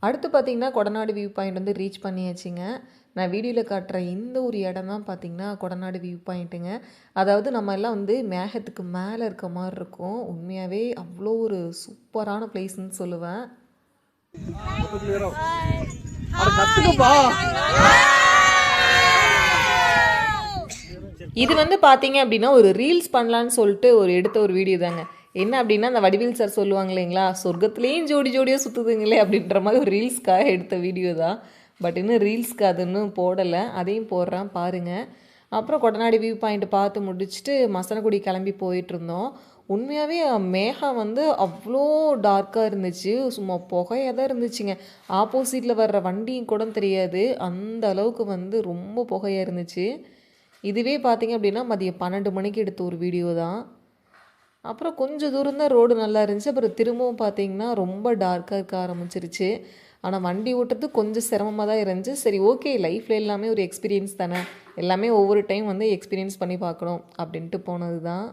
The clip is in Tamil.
அடுத்து பார்த்திங்கன்னா கொடநாடு வியூ பாயிண்ட் வந்து ரீச் பண்ணியாச்சுங்க. நான் வீடியோவில் காட்டுற இந்த ஒரு இடம் தான் பார்த்திங்கன்னா கொடநாடு வியூ பாயிண்ட்டுங்க. அதாவது நம்ம எல்லாம் வந்து மேகத்துக்கு மேலே இருக்க மாதிரி இருக்கும். உண்மையாகவே அவ்வளோ ஒரு சூப்பரான பிளேஸ்ன்னு சொல்லுவேன். இது வந்து பார்த்தீங்க அப்படின்னா ஒரு ரீல்ஸ் பண்ணலான்னு சொல்லிட்டு எடுத்த ஒரு வீடியோ தாங்க. என்ன அப்படின்னா அந்த வடிவேல் சார் சொல்லுவாங்க இல்லைங்களா, சொர்க்கத்துலேயும் ஜோடி ஜோடியாக சுற்றுதுங்களே அப்படின்ற மாதிரி ஒரு ரீல்ஸ்க்காக எடுத்த வீடியோ தான். பட் இன்னும் ரீல்ஸ்க்கு அது இன்னும் போடலை, அதையும் போடுறேன் பாருங்கள். அப்புறம் கொடநாடு வியூ பாயிண்ட் பார்த்து முடிச்சுட்டு மசனகுடி கிளம்பி போயிட்டுருந்தோம். உண்மையாகவே மேகம் வந்து அவ்வளோ டார்க்காக இருந்துச்சு, சும்மா புகையாக தான் இருந்துச்சுங்க. ஆப்போசிட்டில் வர்ற வண்டியும் கூட தெரியாது, அந்த அளவுக்கு வந்து ரொம்ப புகையாக இருந்துச்சு. இதுவே பார்த்திங்க அப்படின்னா மதியம் 12 மணிக்கு எடுத்த ஒரு வீடியோ தான். அப்புறம் கொஞ்சம் தூரம் தான் ரோடு நல்லா இருந்துச்சு. அப்புறம் திரும்பவும் பார்த்திங்கன்னா ரொம்ப டார்க்காக இருக்க ஆரம்பிச்சிருச்சு. ஆனால் வண்டி ஓட்டுறது கொஞ்சம் சிரமமாக தான் இருந்துச்சு. சரி ஓகே, லைஃப்பில் எல்லாமே ஒரு எக்ஸ்பீரியன்ஸ் தானே, எல்லாமே ஒவ்வொரு டைம் வந்து எக்ஸ்பீரியன்ஸ் பண்ணி பார்க்கணும் அப்படின்ட்டு போனது தான்.